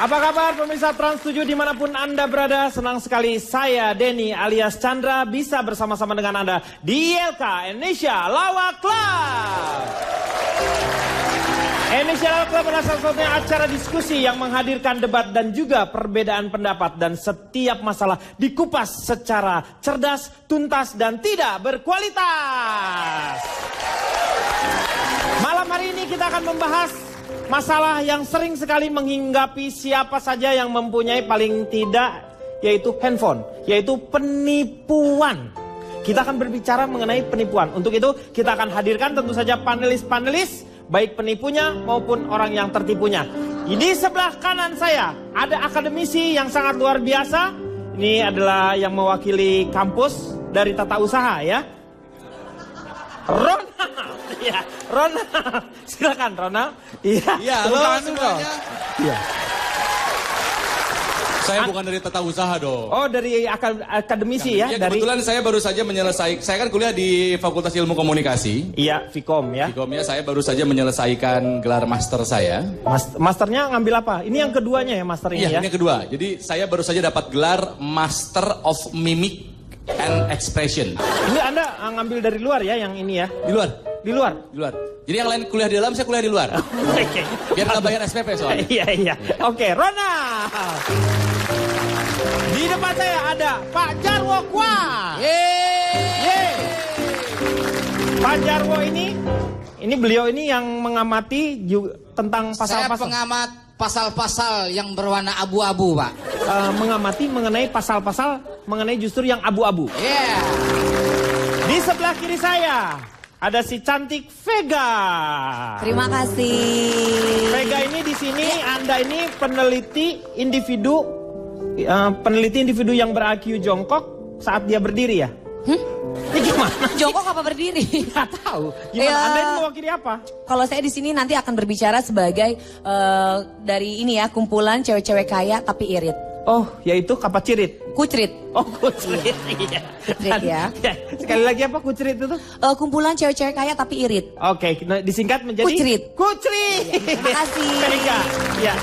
Apa kabar pemirsa Trans 7 dimanapun Anda berada? Senang sekali saya Denny alias Chandra bisa bersama-sama dengan Anda di ILK Indonesia Lawak Club. Indonesia Lawak Club adalah salah satunya acara diskusi yang menghadirkan debat dan juga perbedaan pendapat. Dan setiap masalah dikupas secara cerdas, tuntas, dan tidak berkualitas. Malam hari ini kita akan membahas masalah yang sering sekali menghinggapi siapa saja yang mempunyai paling tidak, yaitu handphone, yaitu penipuan. Kita akan berbicara mengenai penipuan. Untuk itu kita akan hadirkan tentu saja panelis-panelis, baik penipunya maupun orang yang tertipunya. Di sebelah kanan saya ada akademisi yang sangat luar biasa. Ini adalah yang mewakili kampus dari tata usaha ya. Ronald, ya, Ronald, silakan Ronald. Iya, halo semuanya. Iya. Saya bukan dari tata usaha dong. Oh, dari akademisi ya? Ya, kebetulan saya baru saja menyelesaikan, saya kan kuliah di Fakultas Ilmu Komunikasi. Iya, Vkom ya. Vkom ya, saya baru saja menyelesaikan gelar master saya. Masternya ngambil apa? Ini yang keduanya ya master ini ya? Iya, ini yang kedua. Jadi saya baru saja dapat gelar Master of Mimic and Expression. Ini Anda ngambil dari luar ya yang ini ya? Di luar? Di luar? Di luar. Jadi yang lain kuliah di dalam, saya kuliah di luar. Oke. Biar nggak bayar SPP soalnya. Iya. Oke, Ronald. Di depan saya ada Pak Jarwo Kwa. Yeay. Pak Jarwo ini beliau ini yang mengamati juga tentang pasal-pasal. Saya pengamat pasal-pasal yang berwarna abu-abu, Pak. Mengamati mengenai pasal-pasal mengenai justru yang abu-abu. Yeah. Di sebelah kiri saya ada si cantik Vega. Terima kasih. Vega ini di sini Anda ini peneliti individu yang ber-IQ jongkok saat dia berdiri ya. Ini gimana? Jongkok apa berdiri? Nggak tahu. Gimana? Anda ini mewakili apa? Kalau saya di sini nanti akan berbicara sebagai dari ini ya, kumpulan cewek-cewek kaya tapi irit. Oh, yaitu kapacirit. Kucrit. Oh, kucrit. Iya. Kucrit ya. Sekali lagi apa kucrit itu? Kumpulan cewek-cewek kaya tapi irit. Oke, disingkat menjadi Kucrit. Kucrit. Terima kasih. Vega. Ya.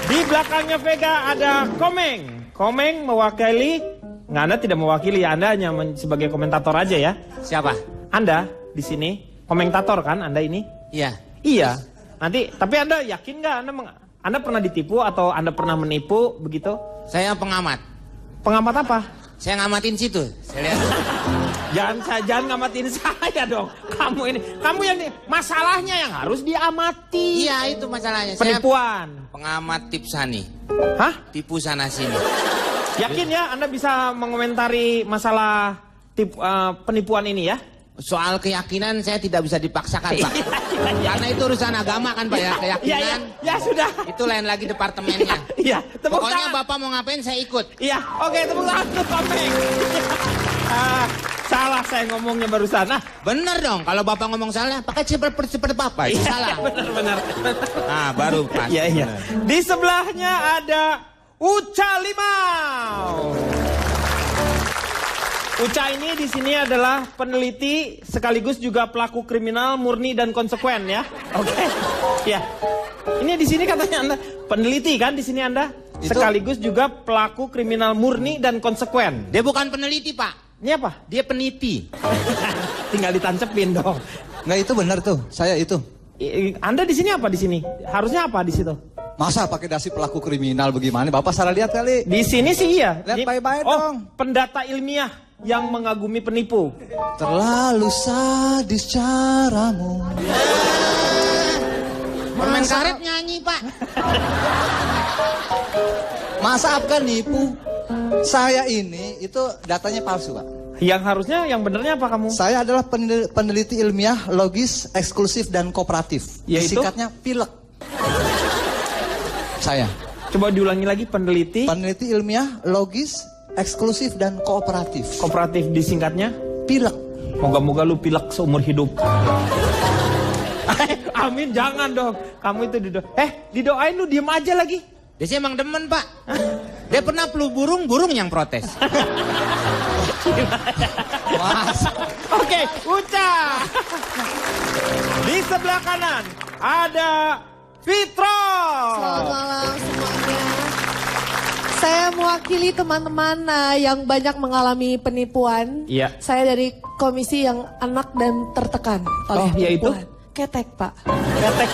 Di belakangnya Vega ada Komeng. Komeng mewakili, Anda tidak mewakili ya, Anda hanya sebagai komentator aja ya. Siapa? Anda di sini komentator kan Anda ini? Iya. Iya. Nanti tapi Anda yakin nggak Anda pernah ditipu atau Anda pernah menipu begitu? Saya pengamat. Pengamat apa? Saya ngamatin situ. Saya lihat. Jangan ngamatin saya dong. Kamu yang masalahnya yang harus diamati. Iya, itu masalahnya. Penipuan. Saya pengamat tipsani. Hah? Tipu sana sini. Yakin ya Anda bisa mengomentari masalah penipuan ini ya? Soal keyakinan saya tidak bisa dipaksakan, Pak. Karena itu urusan agama kan, Pak ya, keyakinan. Ya sudah. Itu lain lagi departemennya. Iya, tepuk Pokoknya tangan. Bapak mau ngapain saya ikut. Iya, oke, tepuk tangan untuk Komeng. Salah saya ngomongnya barusan. Nah, Bener dong, kalau Bapak ngomong salah, pakai seperti Bapak, itu salah. benar. Nah, baru pas. Iya. Di sebelahnya ada Uca Limau. Uca ini di sini adalah peneliti sekaligus juga pelaku kriminal murni dan konsekuen ya. Oke. Ya. Ini di sini katanya Anda peneliti kan di sini Anda? Sekaligus juga pelaku kriminal murni dan konsekuen. Dia bukan peneliti, Pak. Ini apa? Dia peniti. Tinggal ditancepin dong. Nggak, itu benar tuh, saya itu. Anda di sini apa di sini? Harusnya apa di situ? Masa pakai dasi pelaku kriminal bagaimana? Bapak salah lihat kali. Di sini sih iya. Lihat baik-baik dong. Pendata ilmiah yang mengagumi penipu. Terlalu sadis caramu. Permen karet nyanyi, Pak. Masa apa nipu? Saya ini itu datanya palsu, Pak. Yang harusnya yang benernya apa kamu? Saya adalah peneliti ilmiah, logis, eksklusif, dan kooperatif. Yaitu? Singkatnya PILEK. Saya. Coba diulangi lagi peneliti. Peneliti ilmiah, logis, eksklusif, dan kooperatif. Kooperatif disingkatnya? PILEK. Moga-moga lu pilek seumur hidup. Amin, jangan dong. Kamu itu didoain lu diem aja lagi. Dia sih emang demen, Pak. Dia pernah flu burung yang protes. Oke, Uca. Di sebelah kanan ada Fitro. Selamat malam semuanya. Saya mewakili teman-teman yang banyak mengalami penipuan. Iya. Saya dari komisi yang anak dan tertekan oleh yaitu? penipuan. Ketek, Pak. Ketek.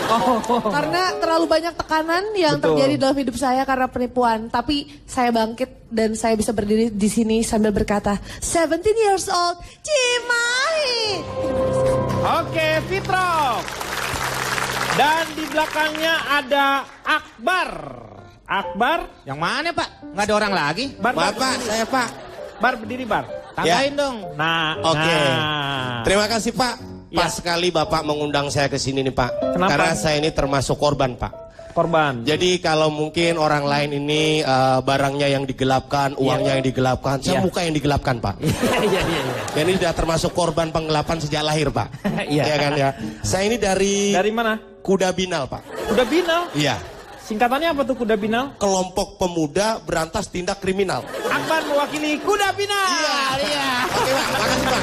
Karena terlalu banyak tekanan yang Betul. terjadi dalam hidup saya karena penipuan. Tapi saya bangkit dan saya bisa berdiri di sini sambil berkata, 17 years old, Cimahi. Oke, Fitro. Dan di belakangnya ada Akbar. Akbar. Yang mana Pak? Nggak ada orang lagi? Bar, Bapak, saya Pak. Bar berdiri, Bar. Tambahin dong. Nah, Oke. nah. Terima kasih Pak. Pas Ya. sekali Bapak mengundang saya ke sini nih Pak. Kenapa? Karena saya ini termasuk korban Pak. Korban. Jadi kalau mungkin orang lain ini barangnya yang digelapkan, uangnya yang digelapkan, saya Iya. muka yang digelapkan Pak. Iya. Dan ini sudah termasuk korban penggelapan sejak lahir Pak. Iya. Iya kan ya. Saya ini dari Dari mana? Kuda Binal Pak. Kuda Binal. Iya. Singkatannya apa tuh Kuda Binal? Kelompok pemuda berantas tindak kriminal. Akbar mewakili Kuda Binal. Iya. Oke Pak, makasih Pak.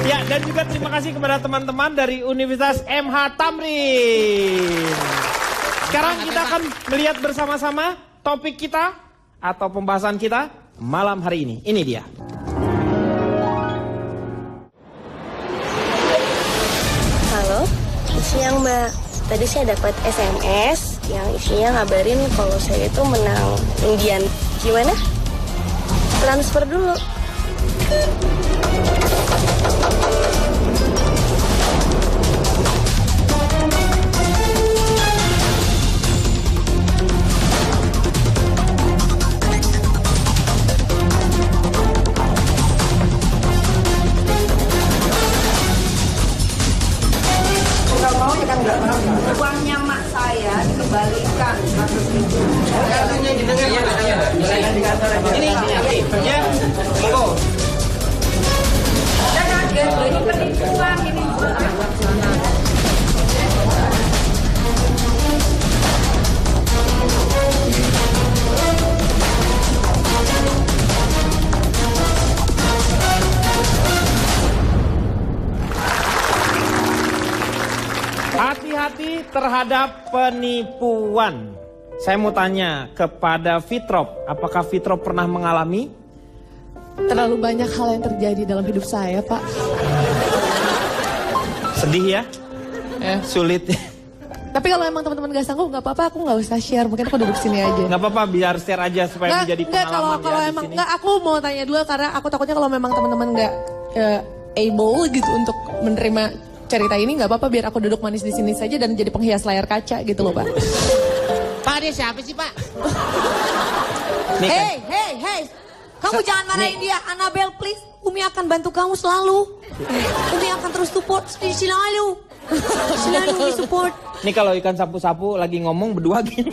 Ya, dan juga terima kasih kepada teman-teman dari Universitas MH Tamrin. Sekarang kita akan melihat bersama-sama topik kita atau pembahasan kita malam hari ini. Ini dia. Halo, siang Mbak. Tadi saya dapat SMS yang isinya ngabarin kalau saya itu menang undian. Gimana? Transfer dulu. Uangnya mak saya dikembalikan 100 ribu. Ya, monggo. Dan ada ini penipuan ini. Hati-hati terhadap penipuan. Saya mau tanya kepada Fitrop, apakah Fitrop pernah mengalami? Terlalu banyak hal yang terjadi dalam hidup saya, Pak. Sedih ya? Sulit. Tapi kalau emang teman-teman gak sanggup, gak apa-apa, aku gak usah share. Mungkin aku duduk sini aja. Nggak apa-apa, biar share aja supaya menjadi Nggak, pengalaman kalau ya di emang sini. nggak, aku mau tanya dulu karena aku takutnya kalau memang teman-teman nggak able gitu untuk menerima cerita ini, nggak apa-apa biar aku duduk manis di sini saja dan jadi penghias layar kaca gitu loh, Pak. Pak, dia siapa sih Pak? Nih kan. Hey, kamu jangan marahin dia, Annabelle please. Umi akan bantu kamu selalu. Umi akan terus support selalu. Selalu Umi support. Nih kalau ikan sapu-sapu lagi ngomong berdua gini.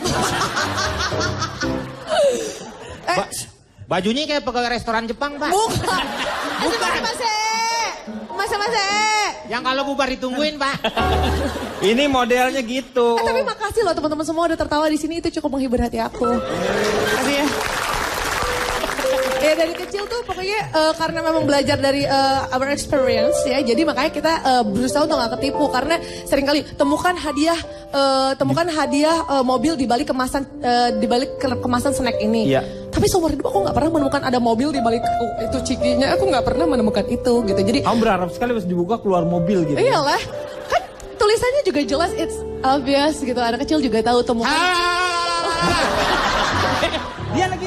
Bajunya kayak pegawai restoran Jepang Pak. Bukan. Masa. Yang kalau bubar ditungguin Pak. Ini modelnya gitu. Tapi makasih loh teman-teman semua udah tertawa di sini, itu cukup menghibur hati aku. Makasih ya. Ya dari kecil tuh pokoknya karena memang belajar dari our experience ya, jadi makanya kita berusaha untuk gak ketipu karena seringkali temukan hadiah mobil di balik kemasan kemasan snack ini. Iya. Tapi seumur hidup aku nggak pernah menemukan ada mobil di balik itu cikinya, aku nggak pernah menemukan itu gitu. Jadi Kamu berharap sekali pas dibuka keluar mobil gitu. iyalah, kan tulisannya juga jelas, it's obvious gitu. Anak kecil juga tahu temukan. Dia lagi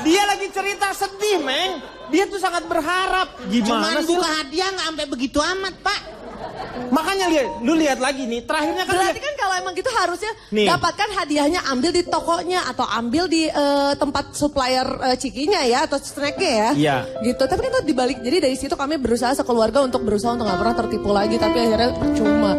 dia lagi cerita sedih, Meng. Dia tuh sangat berharap. Gimana Cuman sih? buka hadiah nggak sampai begitu amat Pak. Makanya lu lihat lagi nih, terakhirnya kan Berarti kan kalau emang gitu harusnya Nih. dapatkan hadiahnya, ambil di tokonya atau ambil di tempat supplier cikinya ya atau snacknya ya. Iya. Gitu. Tapi kan itu dibalik. Jadi dari situ kami berusaha sekeluarga untuk berusaha untuk nggak pernah tertipu lagi. Tapi akhirnya percuma.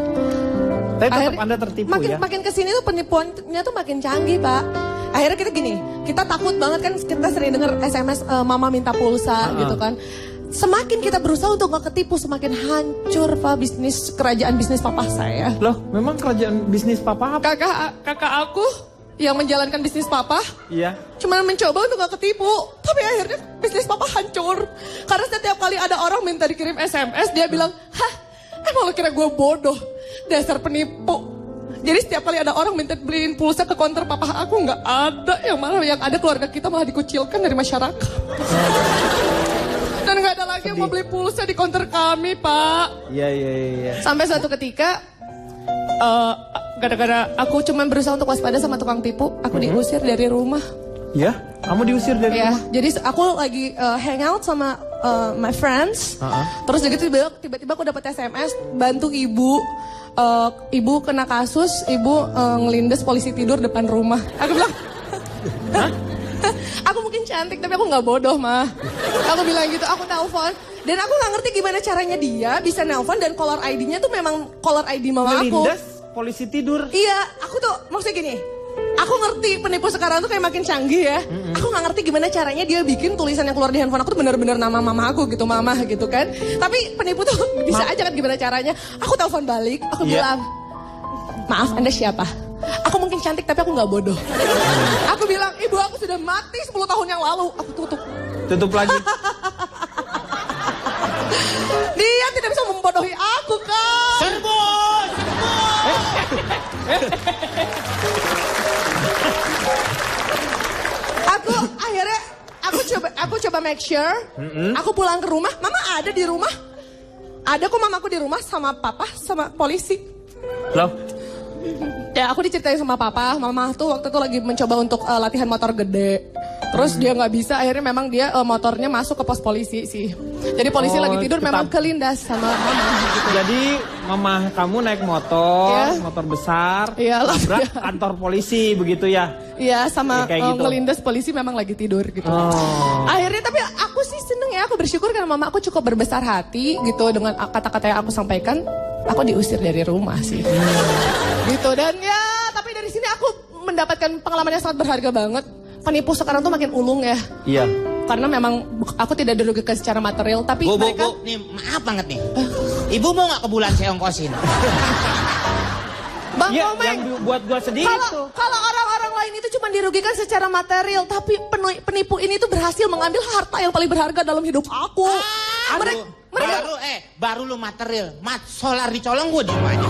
Tapi tetap Akhirnya- Anda tertipu ya. Makin kesini tuh penipuannya tuh makin canggih Pak. Akhirnya kita gini, kita takut banget kan, kita sering dengar SMS mama minta pulsa gitu kan. Semakin kita berusaha untuk gak ketipu, semakin hancur Pak kerajaan bisnis papa saya. Loh, memang kerajaan bisnis papa apa? Kakak aku yang menjalankan bisnis papa Iya. cuma mencoba untuk gak ketipu, tapi akhirnya bisnis papa hancur. Karena setiap kali ada orang minta dikirim SMS, dia bilang, hah, emang lo kira gue bodoh? Dasar penipu. Jadi setiap kali ada orang minta beliin pulsa ke konter papa aku, nggak ada. Yang ada keluarga kita malah dikucilkan dari masyarakat. Dan nggak ada lagi yang mau beli pulsa di konter kami, Pak. Iya. Sampai suatu ketika, gara-gara aku cuma berusaha untuk waspada sama tukang tipu, aku diusir dari rumah. Ya, kamu diusir dari Ya, rumah? jadi aku lagi hangout sama my friends. Terus gitu tiba-tiba aku dapat SMS bantu ibu. Ibu kena kasus, ibu ngelindes polisi tidur depan rumah. Aku bilang, aku mungkin cantik tapi aku nggak bodoh mah. Aku bilang gitu, aku telepon dan aku nggak ngerti gimana caranya dia bisa nelpon dan caller ID-nya tuh memang caller ID mama aku. Ngelindes polisi tidur? Iya, aku tuh maksudnya gini. Aku ngerti penipu sekarang tuh kayak makin canggih ya. Aku nggak ngerti gimana caranya dia bikin tulisan yang keluar di handphone aku tuh benar-benar nama mama aku gitu, mama gitu kan. Tapi penipu tuh bisa aja kan gimana caranya. Aku telepon balik, aku bilang, maaf Anda siapa? Aku mungkin cantik tapi aku nggak bodoh. Aku bilang, ibu aku sudah mati 10 tahun yang lalu. Aku tutup. Tutup lagi. Dia tidak bisa membodohi aku kan. Serbu. Aku coba make sure. Aku pulang ke rumah, mama ada di rumah. Ada kok mamaku di rumah sama papa sama polisi. Loh? Ya aku diceritain sama papa, mama tuh waktu itu lagi mencoba untuk latihan motor gede. Terus dia nggak bisa, akhirnya memang dia motornya masuk ke pos polisi sih. Jadi polisi lagi tidur memang kelindas sama mama gitu. Jadi mama kamu naik motor, motor besar, nabrak kantor polisi begitu ya? Iya sama ya, gitu. ngelindas polisi memang lagi tidur gitu. Akhirnya tapi aku sih seneng ya, aku bersyukur karena mama aku cukup berbesar hati gitu dengan kata-kata yang aku sampaikan. Aku diusir dari rumah sih. Gitu dan ya tapi dari sini aku mendapatkan pengalaman yang sangat berharga banget. Penipu sekarang tuh makin ulung ya. Iya. Karena memang aku tidak dirugikan secara material tapi mereka... Bu, nih maaf banget nih. Ibu mau gak ke bulan saya ongkosin? Bang ya, Komeng, yang buat gua sedih itu. Kalau orang-orang lain itu cuma dirugikan secara material, tapi penipu ini tuh berhasil mengambil harta yang paling berharga dalam hidup aku. Baru lu material, solar dicolong gue diem aja.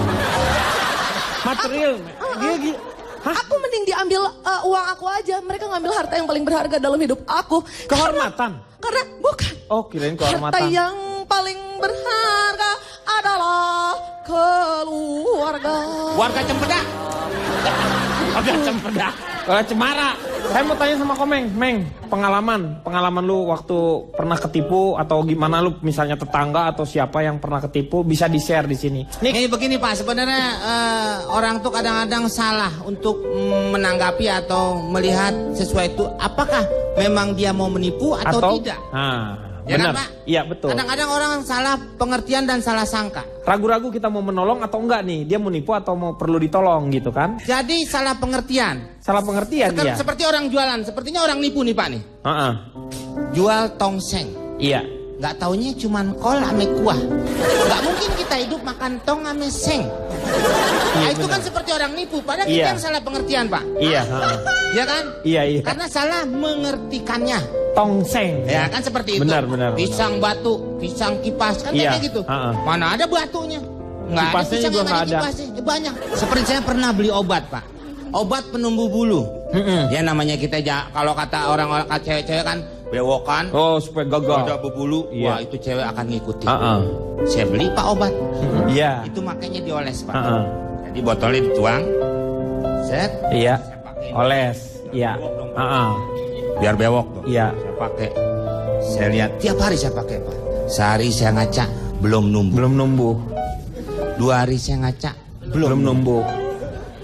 Material, dia aku mending diambil uang aku aja. Mereka ngambil harta yang paling berharga dalam hidup aku. Kehormatan? Karena bukan. Oh kirain kehormatan. Harta yang paling berharga adalah keluarga. Warga Cempedak. Warga Cempedak. Warga Cemara. Saya mau tanya sama Komeng, Meng, pengalaman lu waktu pernah ketipu atau gimana lu misalnya tetangga atau siapa yang pernah ketipu bisa di-share di sini. Nih begini Pak, sebenarnya orang tuh kadang-kadang salah untuk menanggapi atau melihat sesuai itu apakah memang dia mau menipu atau tidak. Ya benar. kan, Pak? Iya betul. Kadang-kadang orang salah pengertian dan salah sangka. Ragu-ragu kita mau menolong atau enggak nih, dia mau nipu atau mau perlu ditolong gitu kan? Jadi salah pengertian. Salah pengertian ya. Seperti orang jualan, sepertinya orang nipu nih Pak nih. Jual tongseng. Iya. Gak taunya cuman kol ame kuah. Gak mungkin kita hidup makan tong ame seng. Nah, itu kan seperti orang nipu. Padahal kita yang salah pengertian Pak. Iya. Iya kan? Iya. Karena salah mengertikannya. Tongseng. Ya kan seperti itu. Benar. Pisang batu, pisang kipas kan kayak gitu. Mana ada batunya? Nggak ada pisang yang ada kipasnya. Banyak. Seperti saya pernah beli obat Pak. Obat penumbuh bulu. Ya namanya kita kalau kata orang-orang cewek-cewek kan bewokan. Oh supaya gagal. Ada berbulu. Wah itu cewek akan ngikutin. Saya beli Pak obat. Iya. Itu makanya dioles Pak. Jadi botolnya dituang. Set. Iya. Oles. Iya. Biar bewok tuh. Iya. Saya pakai. Saya lihat tiap hari saya pakai Pak. Sehari saya ngaca belum numbuh. 2 hari saya ngaca belum numbuh.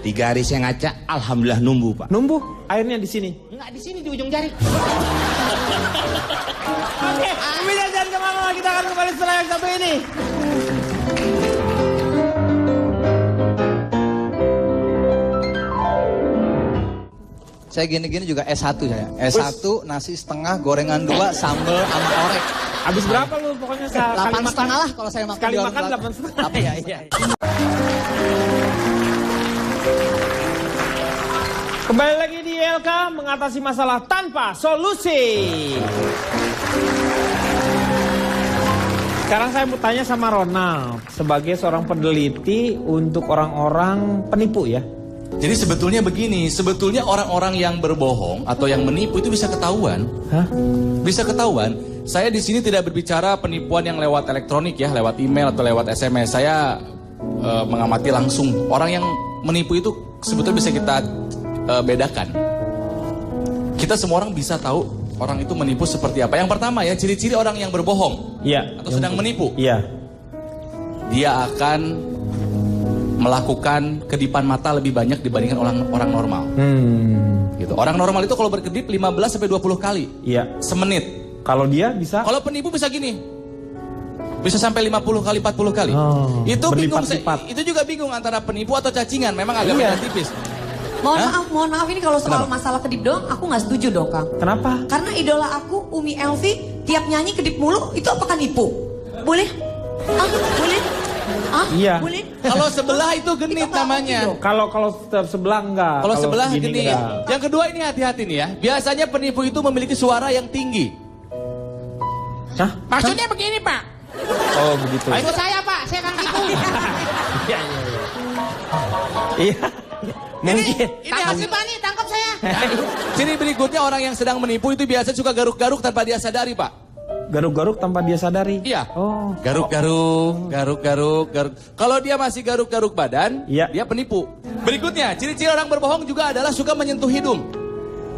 3 hari saya ngaca alhamdulillah numbuh Pak. Numbuh? Airnya di sini? Enggak di sini di ujung jari. Oke, jangan kemana-mana, kita akan kembali setelah yang satu ini. Saya gini-gini juga S1 saya. S1 nasi setengah, gorengan 2, sambal sama orek. Habis berapa lu pokoknya sekali 8,5 lah kalau saya makan. Sekali makan 8,5. Iya. Kembali lagi di ILK mengatasi masalah tanpa solusi. Sekarang saya mau tanya sama Ronald sebagai seorang peneliti untuk orang-orang penipu ya. Jadi sebetulnya begini, sebetulnya orang-orang yang berbohong atau yang menipu itu bisa ketahuan. Hah? Bisa ketahuan. Saya di sini tidak berbicara penipuan yang lewat elektronik ya, lewat email atau lewat SMS. Saya mengamati langsung. Orang yang menipu itu sebetulnya bisa kita bedakan. Kita semua orang bisa tahu orang itu menipu seperti apa. Yang pertama ya, ciri-ciri orang yang berbohong. Iya. Atau sedang menipu. Iya. Dia akan melakukan kedipan mata lebih banyak dibandingkan orang normal. Gitu. Orang normal itu kalau berkedip 15 sampai 20 kali. Iya. Semenit. Kalau dia bisa? Kalau penipu bisa gini. Bisa sampai 50 kali, 40 kali. Oh, Itu bingung. Itu juga bingung antara penipu atau cacingan. Memang agak beda tipis. Mohon maaf ini kalau soal masalah kedip doang, aku nggak setuju dong, Kang. Kenapa? Karena idola aku, Umi Elvi, tiap nyanyi kedip mulu, itu apakah nipu? Boleh? Boleh? Iya. Boleh? Kalau sebelah itu genit namanya. Kalau sebelah enggak. Kalau sebelah genit. Enggak. Yang kedua ini hati-hati nih ya. Biasanya penipu itu memiliki suara yang tinggi. Hah? Maksudnya begini, Pak. Oh begitu. Ikut saya, Pak. Saya kan gitu. Iya. Iya. Mungkin. Ini hasil Pak nih, tangkap saya. Ciri berikutnya orang yang sedang menipu itu biasa suka garuk-garuk tanpa dia sadari, Pak. Garuk-garuk tanpa dia sadari? Iya. Oh. Garuk-garuk. Kalau dia masih garuk-garuk badan, iya, dia penipu. Berikutnya, ciri-ciri orang berbohong juga adalah suka menyentuh hidung.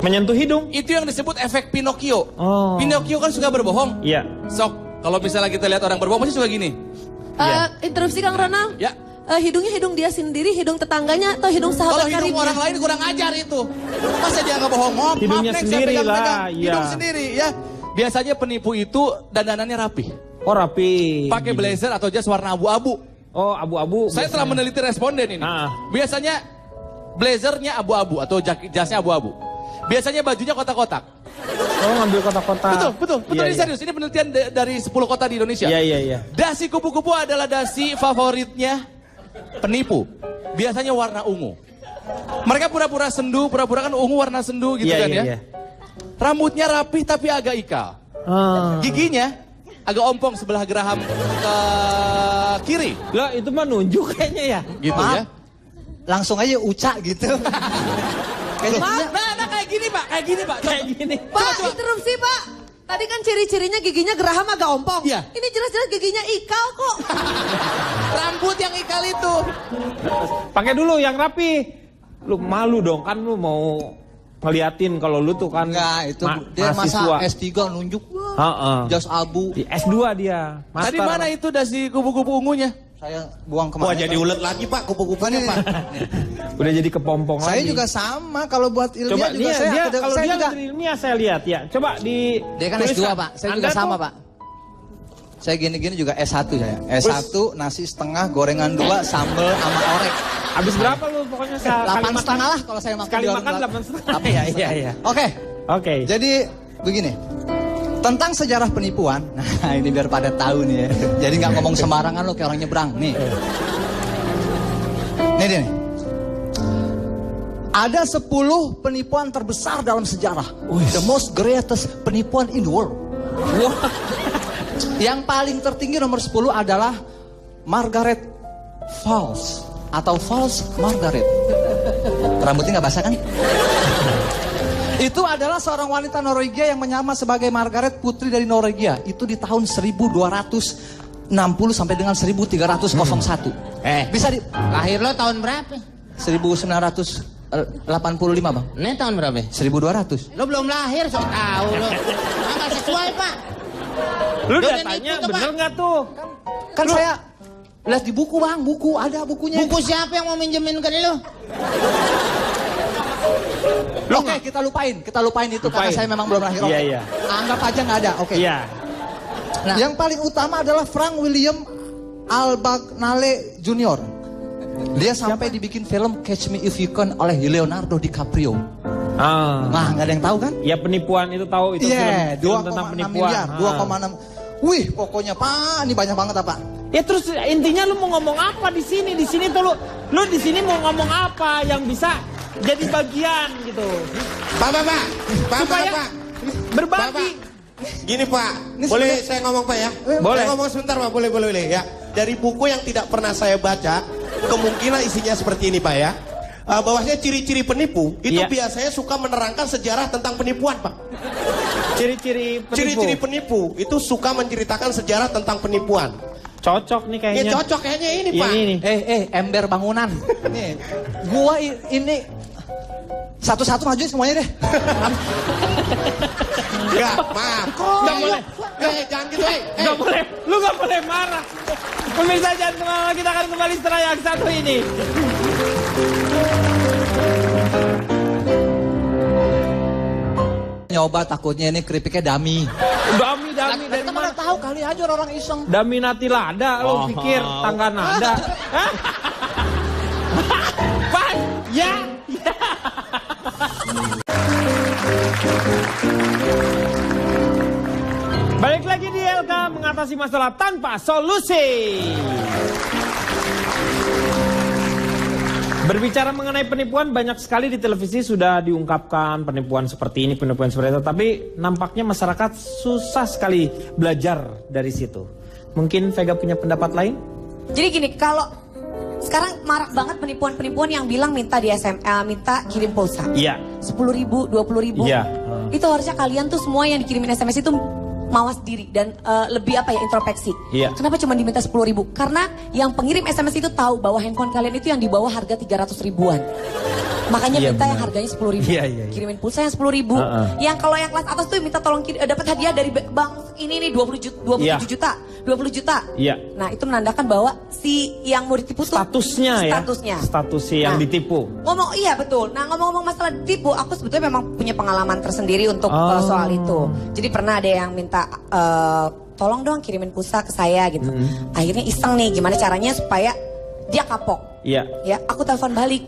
Menyentuh hidung? Itu yang disebut efek Pinocchio. Oh. Pinocchio kan suka berbohong. Iya. Sok, kalau misalnya kita lihat orang berbohong pasti suka gini. Interupsi Kang Ronald. Ya. Hidungnya hidung dia sendiri, hidung tetangganya atau hidung sahabat karibnya? Kalau hidung orang lain kurang ajar itu. Masa dia nggak bohong? Hidungnya sendiri lah. Hidung sendiri ya. Biasanya penipu itu dandanannya rapi. Oh rapi. Pakai blazer atau jas warna abu-abu. Oh abu-abu. Saya telah meneliti responden ini. Biasanya blazernya abu-abu atau jasnya abu-abu. Biasanya bajunya kotak-kotak. Oh ngambil kotak-kotak. Betul. Ini serius. Ini penelitian dari 10 kota di Indonesia. Iya. Dasi kupu-kupu adalah dasi favoritnya penipu. Biasanya warna ungu. Mereka pura-pura sendu, pura-pura kan ungu warna sendu gitu kan ya. Rambutnya rapih tapi agak ikal. Giginya agak ompong sebelah geraham ke kiri. Lah itu mah nunjuk kayaknya ya. Gitu ya. Langsung aja ucak gitu. Nah, kayak gini Pak. Kayak gini. Pak, interupsi Pak. Tadi kan ciri-cirinya giginya geraham agak ompong. Iya. Ini jelas-jelas giginya ikal kok. Rambut yang ikal itu. Pakai dulu yang rapi. Lu malu dong kan lu mau ngeliatin kalau lu tuh kan. Enggak, itu dia masa S3 nunjuk. Jas abu. Di S2 dia. Tadi mana itu dasi kupu-kupu ungunya? Saya buang kemana? Wah jadi ulet lagi Pak kupu-kupunya Pak. Udah jadi kepompong Saya lagi. juga sama kalau buat ilmiah Coba juga dia, kalau saya dia juga ilmiah saya lihat ya. Coba di dia kan S2 Pak. Saya juga sama Pak. Saya gini-gini juga S1 saya. S1 nasi setengah, gorengan 2, sambal sama orek. Habis berapa lu pokoknya 8,5 lah kalau saya makan. Sekali makan 8,5. Iya. Oke. Jadi begini. Tentang sejarah penipuan, nah ini biar pada tahu nih ya. Jadi nggak ngomong sembarangan lo kayak orang nyebrang. Nih. Nih. Ada 10 penipuan terbesar dalam sejarah. The most greatest penipuan in the world. Yang paling tertinggi nomor 10 adalah Margaret False atau False Margaret. Rambutnya nggak basah kan? Itu adalah seorang wanita Norwegia yang menyamar sebagai Margaret, putri dari Norwegia. Itu di tahun 1260 sampai dengan 1301. Bisa lahir lo tahun berapa? 1985 Bang. Ini tahun berapa? 1200. Lo belum lahir, so tahu lo. Nggak sesuai Pak. Lu datanya bener nggak tuh? Kan saya lihat di buku Bang, ada bukunya. Buku siapa yang mau minjemin ke lo? Oke, kita lupain itu karena saya memang belum lahir. Iya. Anggap aja nggak ada. Oke. Iya. Nah, yang paling utama adalah Frank William Albagnale Jr. Dia sampai dibikin film Catch Me If You Can oleh Leonardo DiCaprio. Nah, nggak ada yang tahu kan? Ya penipuan itu tahu itu film tentang 2,6 penipuan. miliar, 2,6. Wih, pokoknya Pak, ini banyak banget apa? Ya terus intinya lu mau ngomong apa di sini? Di sini tuh lu di sini mau ngomong apa yang bisa jadi bagian gitu. Pak. Supaya berbagi. Gini Pak, boleh saya ngomong Pak ya? Boleh. Saya ngomong sebentar Pak, boleh ya. Dari buku yang tidak pernah saya baca, kemungkinan isinya seperti ini Pak ya. Bahwasanya ciri-ciri penipu itu biasanya suka menerangkan sejarah tentang penipuan Pak. Ciri-ciri penipu itu suka menceritakan sejarah tentang penipuan. Cocok nih kayaknya. Ya cocok kayaknya ini Pak. Ini. Ember bangunan. Nih, gua ini satu-satu majuin semuanya deh. Enggak, maaf. Enggak boleh. Jangan gitu, Enggak boleh. Lu enggak boleh marah. Pemirsa jangan kemana, kita akan kembali setelah yang satu ini. Nyoba takutnya ini keripiknya dami. Dami dari mana tahu kali aja orang iseng. Dami nati lada, lo pikir tangga nada. Pan, ya. Balik lagi di LK mengatasi masalah tanpa solusi. Berbicara mengenai penipuan, banyak sekali di televisi sudah diungkapkan penipuan seperti ini, penipuan seperti itu. Tapi nampaknya masyarakat susah sekali belajar dari situ. Mungkin Vega punya pendapat lain? Jadi gini, kalau sekarang marak banget penipuan-penipuan yang bilang minta di minta kirim pulsa. Iya. 10.000, 20.000. Iya. Itu harusnya kalian tuh semua yang dikirimin SMS itu mawas diri dan lebih introspeksi. Iya. Kenapa cuma diminta 10.000? Karena yang pengirim SMS itu tahu bahwa handphone kalian itu yang di bawah harga 300 ribuan. Makanya minta yang harganya 10.000. Iya. Kirimin pulsa yang 10.000. Yang kalau yang kelas atas tuh minta tolong dapat hadiah dari bank ini nih 27 juta. 20 juta. Iya. Nah, itu menandakan bahwa si yang mau ditipu tuh statusnya. Status yang ditipu. Iya betul. Nah, ngomong-ngomong masalah ditipu, aku sebetulnya memang punya pengalaman tersendiri untuk soal itu. Jadi pernah ada yang minta tolong dong kirimin pulsa ke saya gitu. Akhirnya iseng nih gimana caranya supaya dia kapok. Iya. Ya, aku telepon balik.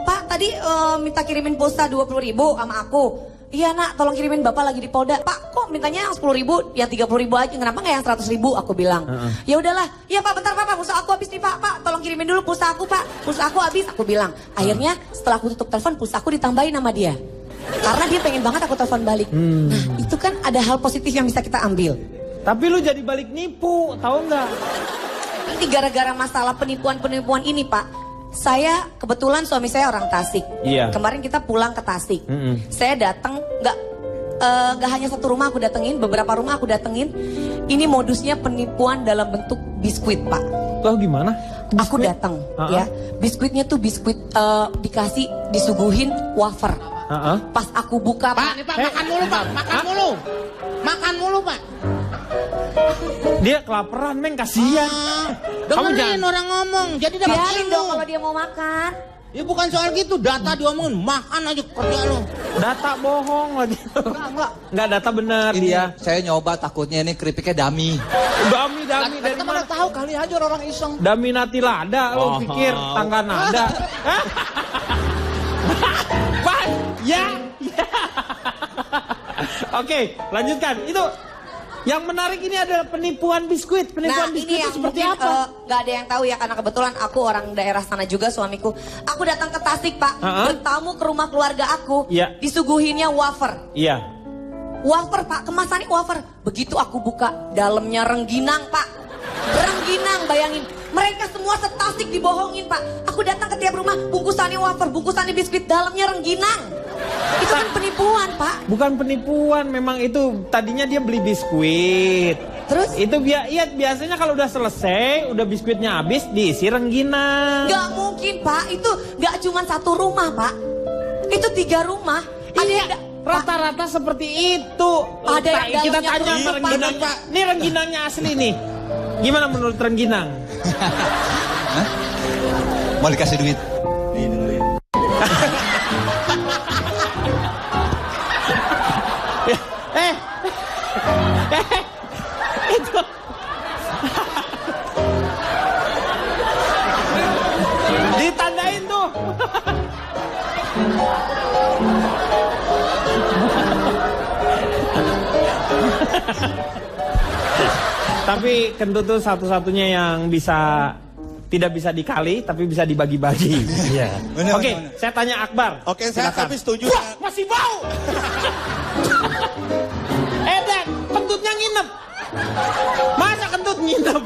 Pak, tadi minta kirimin pulsa 20.000 sama aku. Iya nak, tolong kirimin bapak lagi di Polda. Pak, kok mintanya yang 10.000, yang 30.000 aja, kenapa nggak yang 100.000? Aku bilang. Ya udahlah, ya Pak, bentar Pak, pulsa aku habis nih Pak, tolong kirimin dulu pulsa aku Pak, pulsa aku habis. Aku bilang. Akhirnya setelah aku tutup telepon, pulsa aku ditambahin sama dia. Karena dia pengen banget aku telepon balik. Nah, itu kan ada hal positif yang bisa kita ambil. Tapi lu jadi balik nipu, tahu nggak? Ini gara-gara masalah penipuan-penipuan ini Pak. Saya kebetulan suami saya orang Tasik. Iya. Kemarin kita pulang ke Tasik. Saya datang nggak hanya satu rumah aku datengin, beberapa rumah aku datengin. Ini modusnya penipuan dalam bentuk biskuit Pak. Loh gimana? Biskuit? Aku datang ya. Biskuitnya tuh biskuit disuguhin wafer. Pas aku buka Pak, ini Pak makan mulu Pak, makan mulu Pak. Dia kelaparan, Meng, kasihan. Dengerin orang ngomong, jadi dapat biarin ilmu. dong kalau dia mau makan. Ya bukan soal gitu, data diomongin, makan aja kerja lo. Data bohong lagi. Enggak data benar dia. Saya nyoba takutnya ini keripiknya dami. Dami dari mana? Tahu kali aja orang iseng. Dami nati lada, lo pikir tangga nada. Pan, ya. Oke, lanjutkan. Itu yang menarik ini adalah penipuan biskuit. Penipuan biskuit itu seperti apa? Gak ada yang tahu ya, karena kebetulan aku orang daerah sana juga, suamiku. Aku datang ke Tasik Pak, bertamu ke rumah keluarga aku. Disuguhinnya wafer. Iya. Wafer Pak, kemasannya wafer. Begitu aku buka, dalamnya rengginang Pak. Rengginang, bayangin. Mereka semua setasik dibohongin Pak. Aku datang ke tiap rumah, bungkusannya wafer, bungkusannya biskuit, dalamnya rengginang. Itu kan penipuan Pak. Bukan penipuan, memang itu tadinya dia beli biskuit. Terus? Itu biasanya kalau udah selesai, udah biskuitnya habis, diisi rengginang. Gak mungkin Pak, itu gak cuma satu rumah Pak. Itu 3 rumah. Iya, rata-rata seperti itu. Ada yang kita dalamnya tanya sama rengginang Pak. Ini rengginangnya asli nih. Gimana menurut rengginang? Mau dikasih duit? Itu ditandain tuh. Tapi kentut tuh satu-satunya yang tidak bisa dikali, tapi bisa dibagi-bagi. Iya. Oke, saya tanya Akbar. Oke, saya tapi setuju. Wah, masih bau. nginep. Masa kentut nginep?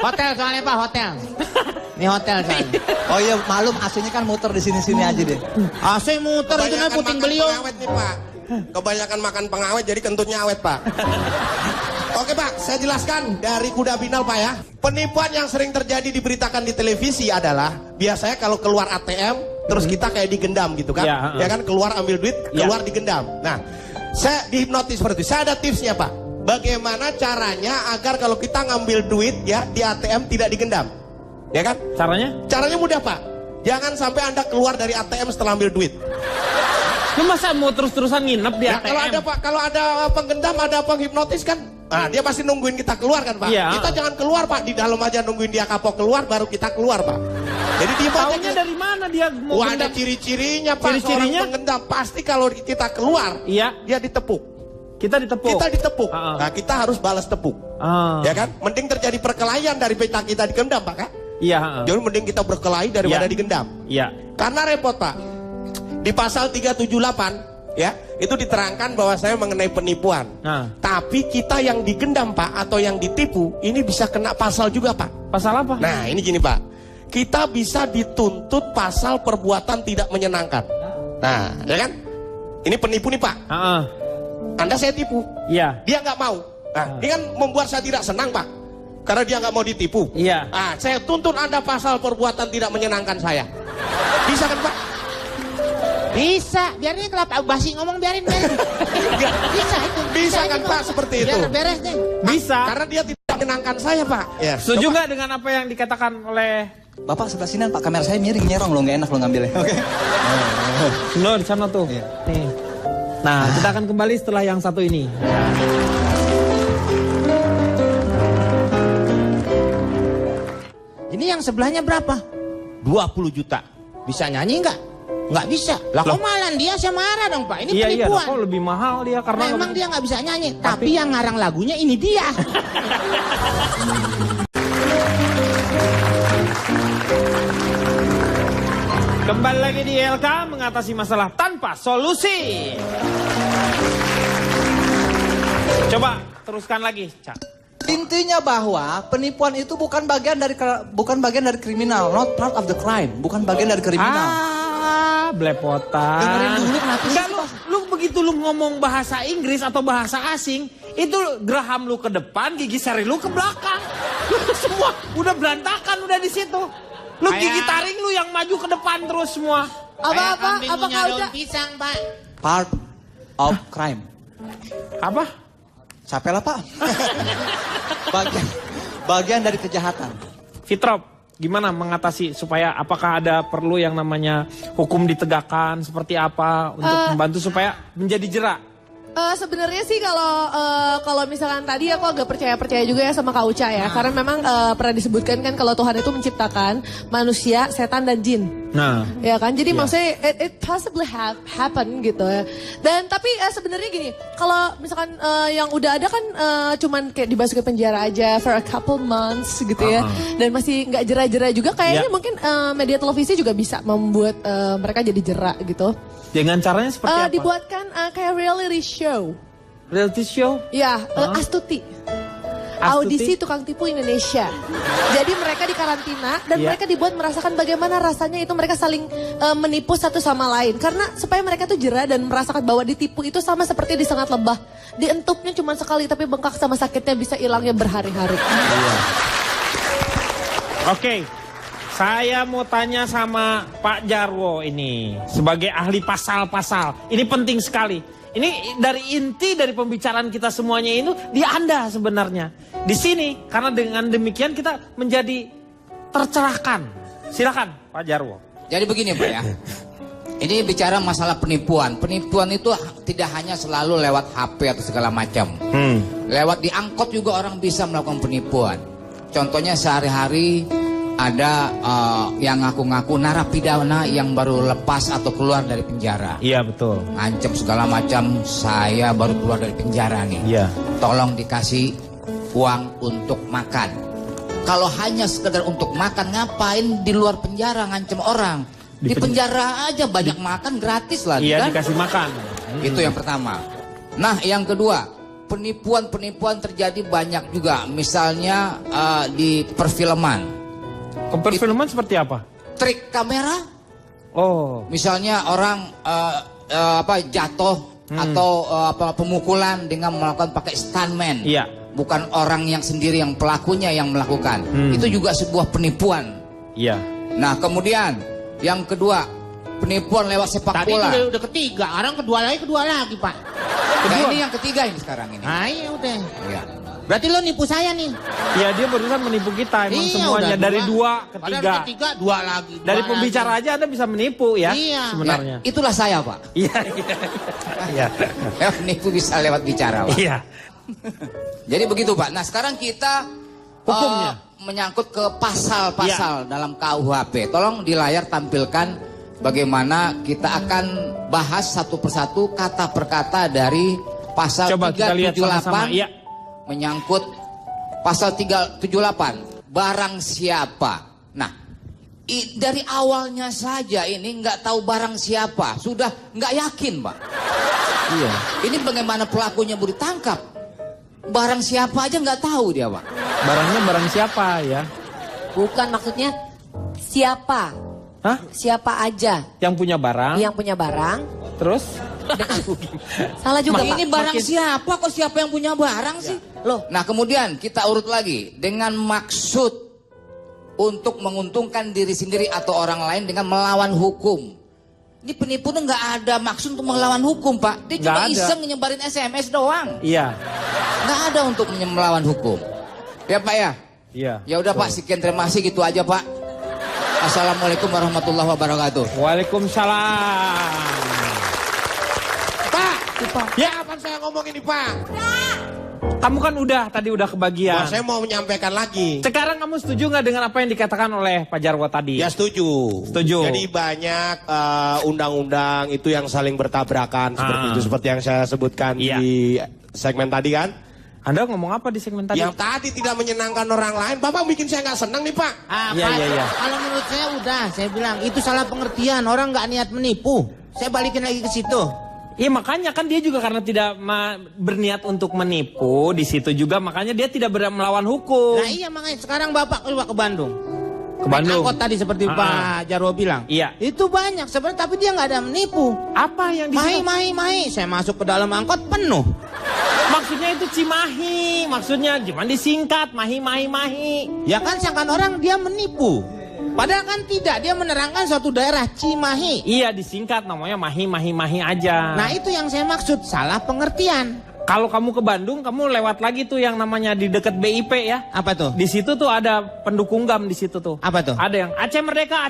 Hotel soalnya Pak, hotel. Ini hotel soalnya. Oh iya, malum AC-nya kan muter di sini-sini aja deh. AC muter itu namanya puting beliung. Pengawet nih Pak. Kebanyakan makan pengawet jadi kentutnya awet Pak. Oke Pak, saya jelaskan dari kuda binal Pak ya. Penipuan yang sering terjadi diberitakan di televisi adalah biasanya kalau keluar ATM terus kita kayak digendam gitu kan. Ya kan, keluar ambil duit, keluar digendam. Nah, saya dihipnotis seperti itu. Saya ada tipsnya Pak. Bagaimana caranya agar kalau kita ngambil duit ya di ATM tidak digendam? Ya kan? Caranya? Caranya mudah Pak. Jangan sampai Anda keluar dari ATM setelah ambil duit. Lu masa mau terus-terusan nginep di ATM? Kalau ada Pak, kalau ada penggendam, ada penghipnotis kan, nah dia pasti nungguin kita keluar kan Pak. Kita jangan keluar Pak, di dalam aja nungguin dia kapok keluar, baru kita keluar Pak. Jadi dia taunya dari mana dia mau gendam? Ada ciri-cirinya Pak. Ciri-cirinya penggendam pasti kalau kita keluar, dia ditepuk. Kita ditepuk. Kita ditepuk. Nah kita harus balas tepuk. Ya kan? Mending terjadi perkelahian daripada kita digendam Pak kan? Iya. Jadi mending kita berkelahi daripada digendam. Iya. Karena repot Pak. Di pasal 378 ya, itu diterangkan bahwa saya mengenai penipuan. Tapi kita yang digendam Pak atau yang ditipu, ini bisa kena pasal juga Pak. Pasal apa? Nah, ini gini Pak. Kita bisa dituntut pasal perbuatan tidak menyenangkan. Nah, ya kan? Ini penipu nih Pak. Anda saya tipu. Iya. Dia nggak mau. Nah, ini kan membuat saya tidak senang Pak. Karena dia nggak mau ditipu. Iya. Nah, saya tuntut Anda pasal perbuatan tidak menyenangkan saya. Bisa kan Pak? Bisa, biarin kelapa basi ngomong biarin. Bisa itu. Bisa kan Pak seperti itu? Biar beres deh. Bisa. Karena dia tidak menyenangkan saya Pak. Ya. Setuju nggak dengan apa yang dikatakan oleh Bapak sebelah sini Pak, kamera saya miring nyerong lo, nggak enak lo ngambilnya. Oke. Lo di sana tuh. Nih. Nah, kita akan kembali setelah yang satu ini. Ini yang sebelahnya berapa? 20 juta. Bisa nyanyi nggak? Nggak bisa. Lah kok malah dia saya marah dong Pak. Ini penipuan. Iya, kok lebih mahal dia karena memang dia nggak bisa nyanyi. Tapi yang ngarang lagunya ini dia. Kembali lagi di LK mengatasi masalah tanpa solusi. Coba teruskan lagi, Cak. Intinya bahwa penipuan itu bukan bagian dari kriminal, not part of the crime, bukan bagian dari kriminal. Belepotan. Dengerin dulu kenapa sih? Lu begitu lu ngomong bahasa Inggris atau bahasa asing, itu geraham lu ke depan, gigi seri lu ke belakang. Semua udah berantakan udah di situ. Lu gigi taring lu yang maju ke depan terus semua. Apa kau udah pisang Pak? Part of crime. Apa? Capek lah Pak. bagian dari kejahatan. Fitrop, gimana mengatasi supaya apakah ada perlu yang namanya hukum ditegakkan seperti apa untuk membantu supaya menjadi jerak? Sebenarnya sih kalau misalkan tadi aku agak percaya juga ya sama Kak Uca ya. Karena memang pernah disebutkan kan kalau Tuhan itu menciptakan manusia, setan dan jin. Nah, ya kan. Jadi maksudnya it possibly happen gitu ya. Dan tapi sebenarnya gini, kalau misalkan yang udah ada kan cuman kayak dimasukin penjara aja for a couple months gitu ya. Dan masih nggak jera-jera juga kayaknya mungkin media televisi juga bisa membuat mereka jadi jerak gitu. Dengan caranya seperti apa? Dibuatkan kayak reality show. Reality show? Ya, Astuti. Audisi tukang tipu Indonesia. Jadi mereka dikarantina dan mereka dibuat merasakan bagaimana rasanya itu mereka saling menipu satu sama lain. Karena supaya mereka tuh jera dan merasakan bahwa ditipu itu sama seperti disengat lebah. Dientupnya cuma sekali tapi bengkak sama sakitnya bisa hilangnya berhari-hari. Oke. Saya mau tanya sama Pak Jarwo ini sebagai ahli pasal-pasal. Ini penting sekali. Ini dari inti dari pembicaraan kita semuanya itu di Anda sebenarnya. Di sini karena dengan demikian kita menjadi tercerahkan. Silakan Pak Jarwo. Jadi begini Pak ya. Ini bicara masalah penipuan. Penipuan itu tidak hanya selalu lewat HP atau segala macam. Lewat di angkot juga orang bisa melakukan penipuan. Contohnya sehari-hari ada yang ngaku-ngaku narapidana yang baru lepas atau keluar dari penjara. Iya betul. Ngancem segala macam, saya baru keluar dari penjara nih. Iya. Tolong dikasih uang untuk makan. Kalau hanya sekedar untuk makan, ngapain di luar penjara ngancem orang? Di penjara aja banyak makan gratis lah. Iya kan? dikasih makan. Itu yang pertama. Nah, yang kedua, penipuan-penipuan terjadi banyak juga. Misalnya di perfilman. Perfilman seperti apa? Trik kamera. Oh. Misalnya orang jatuh atau pemukulan dengan melakukan pakai stuntman. Iya. Bukan orang yang sendiri yang pelakunya yang melakukan. Itu juga sebuah penipuan. Iya. Nah, kemudian yang kedua, penipuan lewat sepak bola. Tadi udah ketiga, orang kedua lagi Pak. Nah, ini yang ketiga ini sekarang ini. Ah, iya udah. Iya. Berarti lo nipu saya nih. Iya, dia barusan menipu kita emang Iya, semuanya udah dari dua. 2 ke 3. Padahal ketiga 2 lagi. Dari dua pembicara lagi. aja Anda bisa menipu ya Iya. sebenarnya. Ya, itulah saya, Pak. Iya. Iya. Menipu bisa lewat bicara, Pak. Iya. Jadi begitu, Pak. Nah, sekarang kita hukumnya menyangkut ke pasal-pasal dalam KUHP. Tolong di layar tampilkan bagaimana kita akan bahas satu persatu kata per kata dari pasal 378 ya. menyangkut pasal 378 barang siapa. Nah, dari awalnya saja ini nggak tahu barang siapa, sudah nggak yakin, Pak. Iya. Ini bagaimana pelakunya baru ditangkap. Barang siapa aja nggak tahu dia, Pak. Barangnya barang siapa ya? Bukan, maksudnya siapa? Hah? Siapa aja Yang punya barang? yang punya barang? Terus? Salah juga, Pak. Ini barang siapa kok siapa yang punya barang sih? Loh, Nah, kemudian kita urut lagi dengan maksud untuk menguntungkan diri sendiri atau orang lain dengan melawan hukum. Ini penipu tuh nggak ada maksud untuk melawan hukum, Pak. Dia cuma iseng nyebarin SMS doang. Iya. Nggak ada untuk melawan hukum. Ya, Pak ya? Iya. Ya udah, Pak, sekian terima kasih gitu aja, Pak. Assalamualaikum warahmatullahi wabarakatuh. Waalaikumsalam. Pak, ya apa saya ngomong ini, Pak? Kamu kan tadi udah kebagian. Wah, saya mau menyampaikan lagi. Sekarang kamu setuju nggak dengan apa yang dikatakan oleh Pak Jarwo tadi? Ya, setuju. Setuju. Jadi banyak undang-undang itu yang saling bertabrakan seperti itu, seperti yang saya sebutkan di segmen tadi kan. Anda ngomong apa di segmen tadi? Yang tadi tidak menyenangkan orang lain, Bapak bikin saya nggak senang nih, Pak. Iya, Pak, iya, iya. Kalau menurut saya udah, saya bilang itu salah pengertian. Orang nggak niat menipu. Saya balikin lagi ke situ. Iya, makanya kan dia juga karena tidak berniat untuk menipu di situ juga, makanya dia tidak melawan hukum. Nah iya, makanya sekarang Bapak keluar ke Bandung. Ke Bandung. Angkot tadi seperti Pak Jarwo bilang. Iya. Itu banyak sebenarnya, tapi dia nggak ada menipu. Apa yang di situ? Mahi. Saya masuk ke dalam angkot penuh. Maksudnya itu Cimahi, maksudnya gimana disingkat mahi. Ya kan, sangkaan orang dia menipu. Padahal kan tidak, dia menerangkan suatu daerah Cimahi. Iya, disingkat namanya mahi aja. Nah itu yang saya maksud, salah pengertian. Kalau kamu ke Bandung, kamu lewat lagi tuh yang namanya di dekat BIP ya. Apa tuh? Di situ tuh ada pendukung GAM di situ tuh. Apa tuh? Ada yang Aceh Merdeka.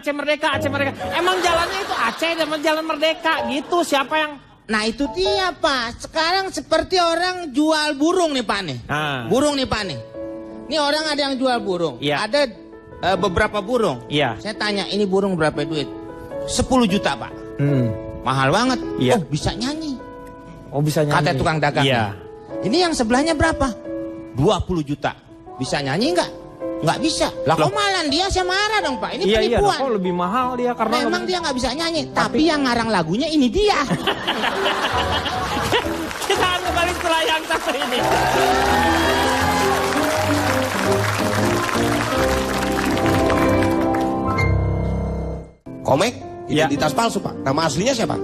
Emang jalannya itu Aceh dan Jalan Merdeka gitu. Siapa yang? Nah itu dia, Pak. Sekarang seperti orang jual burung nih, Pak nih. Burung nih, Pak nih. Ini orang ada yang jual burung. Iya. Ada beberapa burung. Iya. Saya tanya, ini burung berapa duit? 10 juta, Pak. Mahal banget. Iya. Oh, bisa nyanyi. Oh, bisa nyanyi. Kata tukang dagang. Iya. Ini yang sebelahnya berapa? 20 juta. Bisa nyanyi nggak? Nggak bisa. Lah kok malah dia, saya marah dong, Pak. Ini penipuan. Iya, kok lebih mahal dia karena memang dia nggak bisa nyanyi, tapi yang ngarang lagunya ini dia. Kita akan kembali setelah yang satu ini. Komeng, identitas palsu, Pak. Nama aslinya siapa?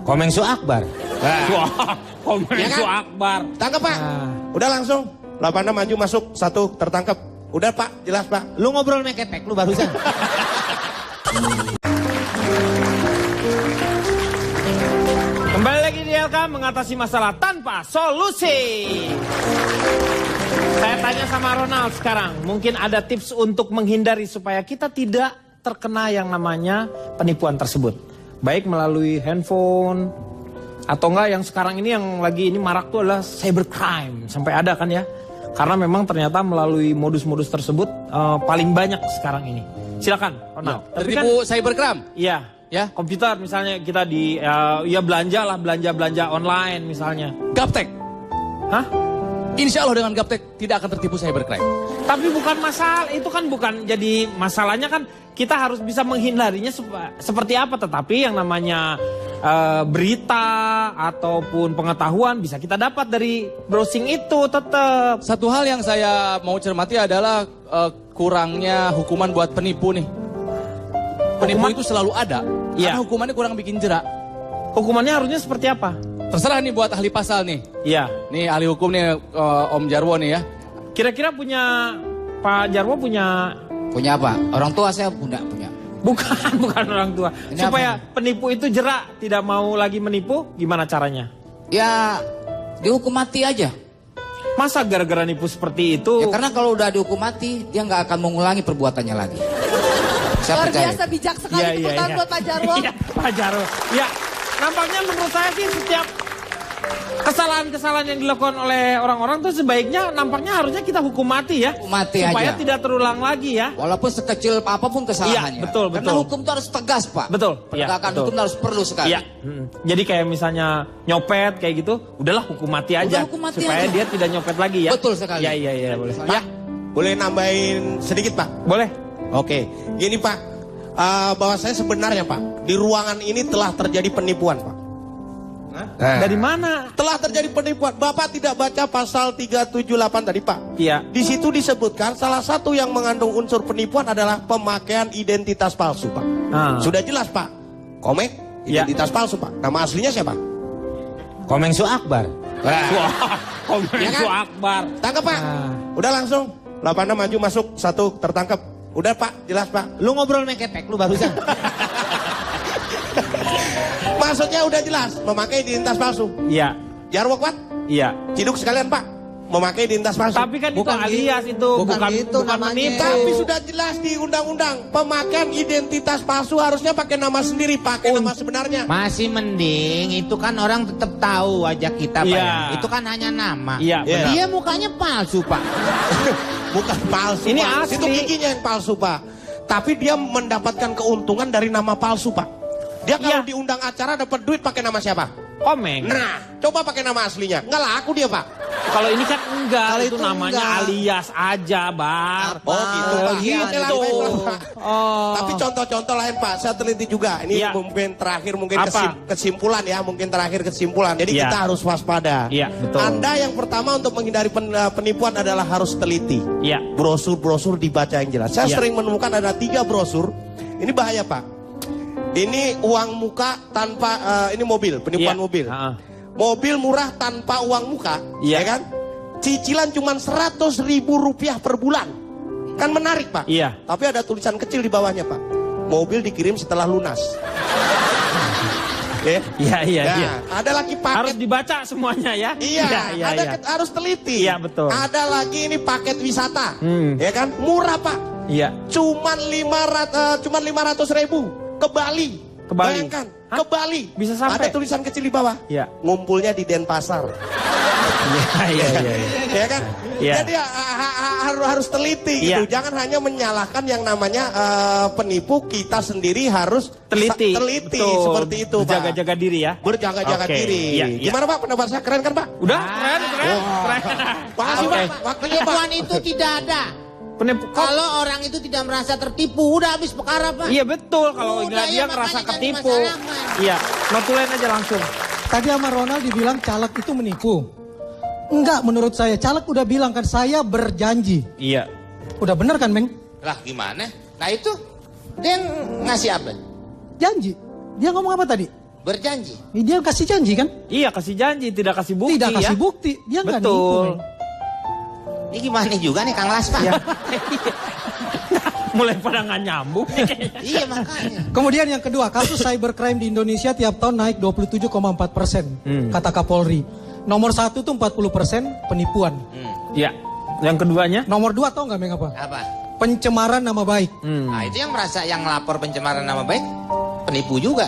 Komeng Su Akbar. Komeng Ya kan? Su Akbar. Tangkap, Pak. Udah langsung. 86 maju masuk, 1 tertangkap. Udah, Pak, jelas, Pak. Lu ngobrol meketek lu barusan. Kembali lagi di LK mengatasi masalah tanpa solusi. Saya tanya sama Ronald sekarang, mungkin ada tips untuk menghindari supaya kita tidak terkena yang namanya penipuan tersebut. Baik melalui handphone, atau enggak yang sekarang ini yang lagi ini marak tuh adalah cybercrime. Sampai ada kan ya. Karena memang ternyata melalui modus-modus tersebut paling banyak sekarang ini. Silakan Ronald. Ya, tertipu cybercrime? Iya. Ya, komputer misalnya kita di ya belanja online misalnya. Gaptek. Hah? Insya Allah dengan Gaptek tidak akan tertipu cybercrime. Tapi bukan masalah, itu kan bukan jadi masalahnya kan kita harus bisa menghindarinya seperti apa. Tetapi yang namanya berita ataupun pengetahuan bisa kita dapat dari browsing itu tetap. Satu hal yang saya mau cermati adalah kurangnya hukuman buat penipu nih. Penipu itu selalu ada, karena hukumannya kurang bikin jerak. Hukumannya harusnya seperti apa? Terserah nih buat ahli pasal nih. Iya. Nih ahli hukum nih Om Jarwo nih ya. Kira-kira punya Pak Jarwo punya apa? Orang tua saya punya. Bukan orang tua. Ini supaya penipu itu jerak, tidak mau lagi menipu, gimana caranya? Ya dihukum mati aja. Masa gara-gara nipu seperti itu? Ya karena kalau udah dihukum mati, dia nggak akan mengulangi perbuatannya lagi. Saya Luar percaya. biasa bijak sekali tepuk tangan buat Pak Jarwo. Iya, Pak Jarwo. Ya, nampaknya menurut saya sih setiap kesalahan-kesalahan yang dilakukan oleh orang-orang tuh sebaiknya nampaknya harusnya kita hukum mati ya. Mati supaya aja. tidak terulang lagi ya. Walaupun sekecil apapun kesalahannya. Iya, betul. Karena hukum itu harus tegas, Pak. Betul. Penegakan betul. hukum harus perlu sekali. Iya. Jadi kayak misalnya nyopet kayak gitu, udahlah hukum mati aja. Hukum mati supaya aja. dia tidak nyopet lagi ya. Betul sekali. Iya, boleh. Pak, boleh nambahin sedikit Pak? Boleh. Oke, gini Pak. Bahwa saya sebenarnya Pak, di ruangan ini telah terjadi penipuan Pak. Dari mana? Telah terjadi penipuan. Bapak tidak baca pasal 378 tadi Pak? Iya. Di situ disebutkan salah satu yang mengandung unsur penipuan adalah pemakaian identitas palsu Pak. Sudah jelas Pak. Komeng, identitas palsu Pak. Nama aslinya siapa? Komeng Su Akbar. Wah, Komeng Ya kan? Su Akbar. Tangkap Pak. Udah langsung. 86 maju masuk, 1 tertangkap. Udah Pak, jelas Pak. Lu ngobrol mekepek lu barusan. Maksudnya udah jelas, memakai identitas palsu. Iya. Jarwo kuat? Iya. Ciduk sekalian Pak, memakai identitas palsu. Tapi kan itu alias itu bukan menipu. Tapi sudah jelas di undang-undang, pemakaian identitas palsu harusnya pakai nama sendiri, pakai nama sebenarnya. Masih mending, itu kan orang tetap tahu wajah kita Pak. Iya. Itu kan hanya nama. Iya, benar. Dia mukanya palsu Pak. Bukan palsu Ini Pak. asli. Itu giginya yang palsu Pak. Tapi dia mendapatkan keuntungan dari nama palsu Pak. Dia kalau Iya. diundang acara dapat duit pakai nama siapa? Komeng. Nah, coba pakai nama aslinya. Nggak laku dia Pak. Kalau ini kan enggak, Kalau itu itu namanya enggak. alias aja, Bar. Oh gitu Pak. Gitu. Oke lah, baiklah, Pak. Oh. Tapi contoh-contoh lain Pak, saya teliti juga. Ini Iya. mungkin terakhir mungkin Apa? kesimpulan ya, mungkin terakhir kesimpulan. Jadi Iya. kita harus waspada. Iya, betul. Anda yang pertama untuk menghindari penipuan adalah harus teliti. Iya. Brosur-brosur dibaca yang jelas. Saya Iya. sering menemukan ada 3 brosur. Ini bahaya Pak. Ini uang muka tanpa, ini mobil, penipuan Iya. mobil. Mobil murah tanpa uang muka, Iya. ya kan? Cicilan cuma 100.000 rupiah per bulan. Kan menarik Pak. Iya. Tapi ada tulisan kecil di bawahnya Pak. Mobil dikirim setelah lunas. Oke. Iya. Ada lagi paket. Harus dibaca semuanya ya. Iya, ada harus teliti. Iya, betul. Ada lagi ini paket wisata. Hmm. Ya kan? Murah Pak. Iya. Cuman 500.000 ke Bali. Ke Bali. Bayangkan, ke Bali. Bisa sampai? Ada tulisan kecil di bawah. Iya. Ngumpulnya di Denpasar. Iya. Ya kan? Iya. Jadi harus teliti Iya. gitu. Jangan hanya menyalahkan yang namanya penipu, kita sendiri harus Teliti. Betul. seperti itu, Pak. Jaga-jaga diri ya. Berjaga-jaga Oke. diri. Iya. Gimana Pak pendapat saya, keren kan Pak? Udah, keren. Makasih Oke. Pak, waktunya Pak. Penipuan itu tidak ada. Kalau orang itu tidak merasa tertipu, udah habis perkara Pak. Iya betul, kalau Udah, dia iya, ngerasa makanya ketipu. jangan dimasalahkan. Iya, notulen aja langsung. Tadi sama Ronald dibilang caleg itu menipu. Enggak, menurut saya caleg udah bilang kan saya berjanji. Iya. Udah bener kan, Meng? Lah gimana? Nah itu dia ngasih apa? Janji. Dia ngomong apa tadi? Berjanji. Dia kasih janji kan? Iya, kasih janji, tidak kasih bukti Tidak kasih ya. bukti. Dia nggak nipu, Betul. Meng. Ini gimana juga nih Kang Las Pak? Mulai pada nggak nyambung. Iya makanya. Kemudian yang kedua, kasus cybercrime di Indonesia tiap tahun naik 27,4%, kata Kapolri. Nomor 1 tuh 40% penipuan. Iya. Yang keduanya? Nomor 2 tau nggak, Meng, apa? Apa? Pencemaran nama baik. Nah itu yang merasa yang lapor pencemaran nama baik penipu juga.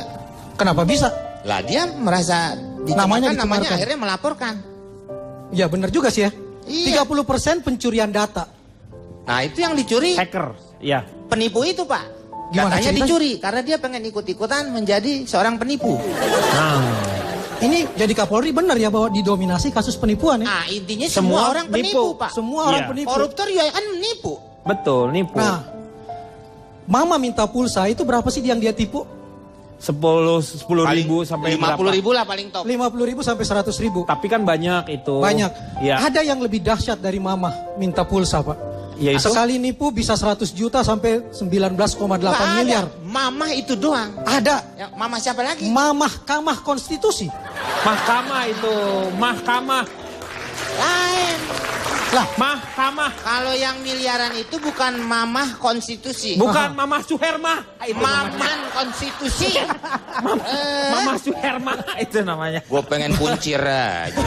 Kenapa bisa? Lah dia merasa Namanya namanya dicemarkan. akhirnya melaporkan. Ya bener juga sih ya. Iya. 30% pencurian data. Nah itu yang dicuri Hacker. Iya. penipu itu Pak. Gimana Datanya ceritanya? dicuri karena dia pengen ikut-ikutan menjadi seorang penipu. Ini jadi Kapolri benar ya bahwa didominasi kasus penipuan ya. Nah intinya Semua semua orang penipu nipu. Pak. Semua orang Iya. penipu. Koruptor juga kan menipu. Betul, nipu. Nah, Mama minta pulsa itu berapa sih yang dia tipu? 10 ribu sampai 50 ribu lah paling top. 50.000 sampai 100.000. Tapi kan banyak itu. Banyak. Ya. Ada yang lebih dahsyat dari mamah minta pulsa, Pak. Yaitu? Sekali nipu bisa 100 juta sampai 19,8 miliar. Mamah itu doang. Ada. Ya, mamah siapa lagi? Mahkamah Konstitusi. Mahkamah itu, mahkamah. Lain. Lah, mahkamah. Kalau yang miliaran itu bukan mamah konstitusi. Bukan mamah Suherma. Maman konstitusi. Mamah Suherma itu namanya. Gue pengen kuncir aja.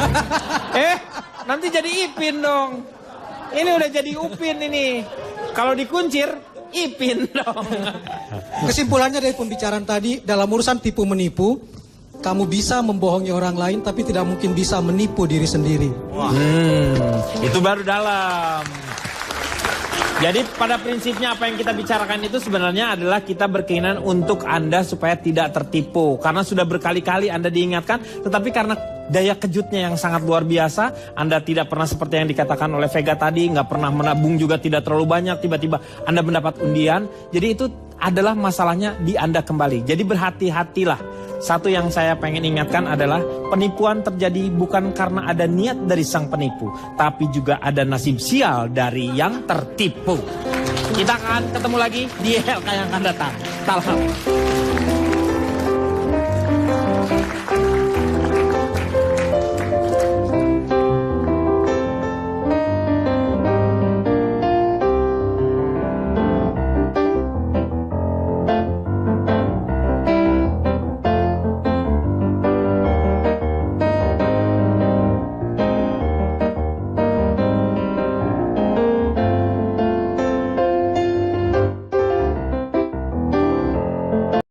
Nanti jadi Ipin dong. Ini udah jadi Upin ini. Kalau dikuncir, Ipin dong. Kesimpulannya dari pembicaraan tadi, dalam urusan tipu menipu, kamu bisa membohongi orang lain tapi tidak mungkin bisa menipu diri sendiri. Itu baru dalam. Jadi pada prinsipnya apa yang kita bicarakan itu sebenarnya adalah kita berkeinginan untuk Anda supaya tidak tertipu. Karena sudah berkali-kali Anda diingatkan, tetapi karena daya kejutnya yang sangat luar biasa, Anda tidak pernah seperti yang dikatakan oleh Vega tadi, nggak pernah menabung juga tidak terlalu banyak, tiba-tiba Anda mendapat undian. Jadi itu adalah masalahnya di Anda kembali. Jadi berhati-hatilah. Satu yang saya pengen ingatkan adalah penipuan terjadi bukan karena ada niat dari sang penipu, tapi juga ada nasib sial dari yang tertipu. Kita akan ketemu lagi di LK yang akan datang. Salam.